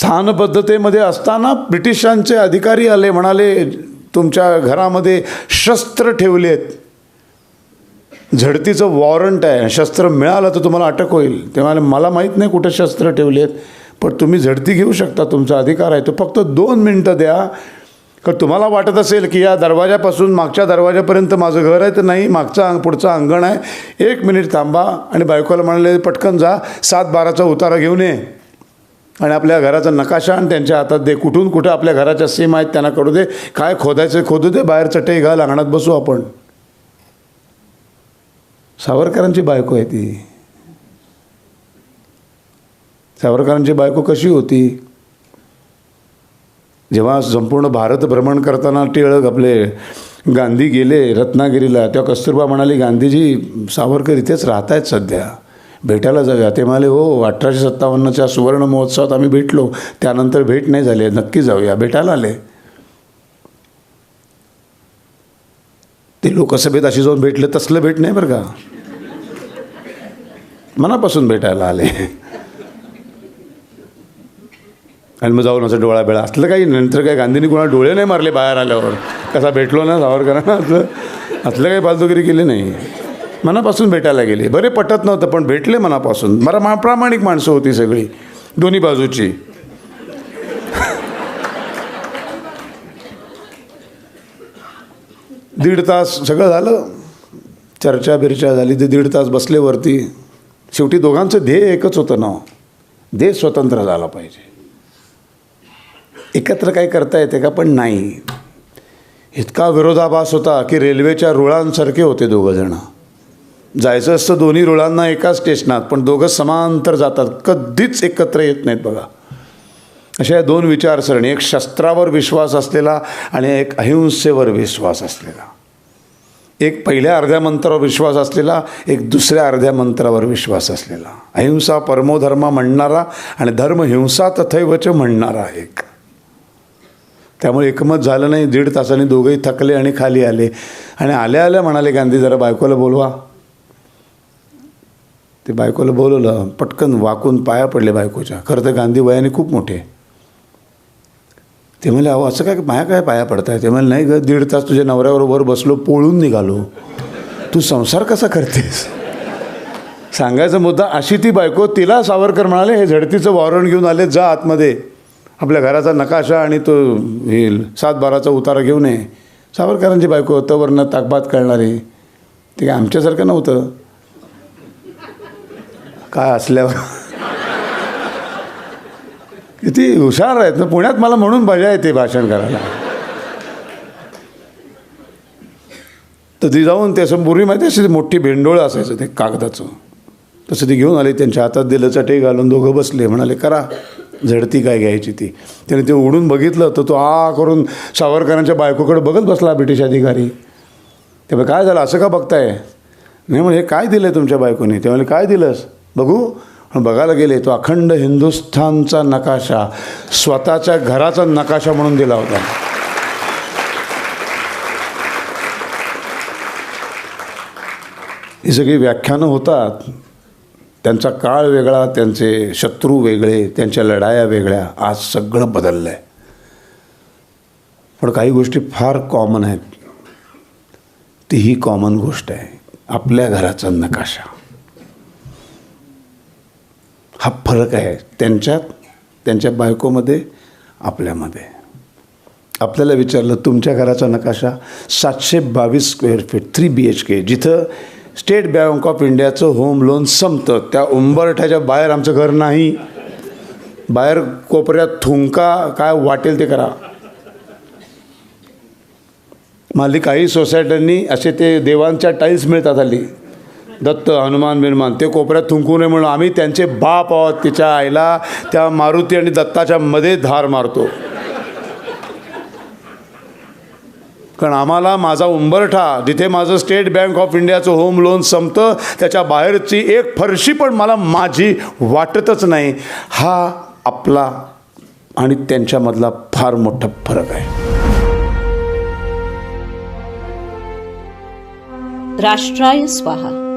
स्थानबद्धतेमध्ये असताना ब्रिटिशांचे अधिकारी आले, म्हणाले तुमच्या घरामध्ये शस्त्र ठेवले आहेत, झडतीचं वॉरंट आहे, शस्त्र मिळालं तर तुम्हाला अटक होईल. ते म्हणाले मला माहीत नाही कुठे शस्त्र ठेवले आहेत, पण तुम्ही झडती घेऊ शकता, तुमचा अधिकार आहे तो, फक्त 2 मिनटं द्या. तर तुम्हाला वाटत असेल की या दरवाजापासून मागच्या दरवाजापर्यंत माझं घर आहे, तर नाही, पुढचं अंगण आहे, 1 मिनिट थांबा. आणि बायकोला म्हणाले पटकन जा, 7-12चा उतारा घेऊन ये आणि आपल्या घराचा नकाशा आणि त्यांच्या हातात दे, कुठून कुठं आपल्या घराच्या सीमा आहेत त्यांना कळू दे, काय खोदायचं खोदू दे, बाहेर चटई घाल, अंगणात बसू आपण. सावरकरांची बायको आहे ती. सावरकरांची बायको कशी होती? जेव्हा संपूर्ण भारत भ्रमण करताना टिळक आपले गांधी गेले रत्नागिरीला, तेव्हा कस्तुरबा म्हणाली गांधीजी सावरकर इथेच राहत आहेत सध्या, भेटायला जाऊया. ते म्हणाले हो, 1857च्या सुवर्ण महोत्सवात आम्ही भेटलो, त्यानंतर भेट नाही झाली, नक्की जाऊया. भेटायला आले. ते लोकसभेत अशी जाऊन भेटले तसलं भेट नाही बरं का, मनापासून भेटायला आले. आणि मग जाऊन असं डोळा बेळा असलं काही, नंतर काय गांधींनी कोणाला डोळे नाही मारले बाहेर आल्यावर, कसा भेटलो ना सावरकरांना, असलं काही फालतूगिरी केली नाही, मनापासून भेटायला गेले. बरे पटत नव्हतं पण भेटले मनापासून. मला प्रामाणिक माणसं होती सगळी, दोन्ही बाजूची. दीड तास सगळं झालं, चर्चा बिर्चा झाली, ते 1.5 तास बसले वरती. शेवटी दोघांचं ध्येय एकच होतं ना, देश स्वतंत्र झाला पाहिजे. एकत्र काही करता येते का? पण नाही. इतका विरोधाभास होता की रेल्वेच्या रुळांसारखे होते दोघंजणं. जायचं असतं दोन्ही रुळांना एकाच स्टेशनात, पण दोघं समांतर जातात, कधीच एकत्र येत नाहीत बघा. अशा या 2 विचारसरणी, एक शस्त्रावर विश्वास असलेला आणि एक अहिंसेवर विश्वास असलेला. एक पहिल्या अर्ध्या मंत्रावर विश्वास असलेला, एक दुसऱ्या अर्ध्या मंत्रावर विश्वास असलेला. अहिंसा परमो धर्म म्हणणारा आणि धर्म हिंसा तथैवच म्हणणारा एक. त्यामुळे एकमत झालं नाही. 1.5 तासांनी दोघंही थकले आणि खाली आले. आणि आल्या आल्या म्हणाले गांधी जरा बायकोला बोलवा. ते बायकोला बोलवलं, पटकन वाकून पाया पडले बायकोच्या. खरं तर गांधी वयाने खूप मोठे. ते म्हणले अहो असं काय माया काय पाया पडताय? ते म्हणले नाही ग, 1.5 तास तुझ्या नवऱ्याबरोबर बसलो, पळून निघालो, तू संसार कसा करतेस? सांगायचा मुद्दा अशी ती बायको. तिला सावरकर म्हणाले हे झडतीचं वॉरंट घेऊन आले, जा आतमध्ये, आपल्या घराचा नकाशा आणि तो 7-12चा उतारा घेऊन ये. सावरकरांची बायको होतं, वरनं ताकबात करणारी. ते काय आमच्यासारखं नव्हतं, काय असल्यावर किती हुशार आहेत ना. पुण्यात मला म्हणून मजा येते भाषण करायला. तर ती जाऊन ते असं पूर्वी माहिती असे मोठी भेंडोळं असायचं ते कागदाचं, तसं ती घेऊन आली, त्यांच्या हातात दिलं, चटई घालून दोघं बसले. म्हणाले करा झडती काय घ्यायची ती. त्याने ते उडून बघितलं तर तो करून सावरकरांच्या बायकोकडे बघत बसला ब्रिटिश अधिकारी. तेव्हा काय झालं, असं का बघताय? नाही म्हणजे हे काय दिलं आहे तुमच्या बायकोने? ते म्हणजे काय दिलंस बघू. बघायला गेले तो अखंड हिंदुस्थानचा नकाशा, स्वतःच्या घराचा नकाशा म्हणून दिला होता. ही सगळी व्याख्यानं होतात. त्यांचा काळ वेगळा, त्यांचे शत्रू वेगळे, त्यांच्या लढाया वेगळ्या. आज सगळं बदललं आहे, पण काही गोष्टी फार कॉमन आहेत. ती ही कॉमन गोष्ट आहे, आपल्या घराचा नकाशा. हा फरक आहे त्यांच्यात, त्यांच्या बायकोमध्ये, आपल्यामध्ये. आपल्याला विचारलं तुमच्या घराचा नकाशा, 722 स्क्वेअर फीट, 3 BHK, जिथं स्टेट बँक ऑफ इंडियाचं होम लोन संपतं, त्या उंबरठ्याच्या बाहेर आमचं घर नाही. बाहेर कोपऱ्यात थुंका, काय वाटेल ते करा. माली काही सोसायट्यांनी असे ते देवांच्या टाईल्स मिळतात हल्ली, दत्त हनुमान बिनुमान, ते कोपऱ्यात थुंकू नये म्हणून आम्ही त्यांचे बाप आहोत. तिच्या आईला त्या मारुती आणि दत्ताच्या मध्ये धार मारतो, कारण आम्हाला माझा उंबरठा, जिथे माझं स्टेट बँक ऑफ इंडियाचं होम लोन संपतं, त्याच्या बाहेरची एक फरशी पण मला माझी वाटतच नाही. हा आपला आणि त्यांच्यामधला फार मोठा फरक आहे. राष्ट्राय स्वाहा.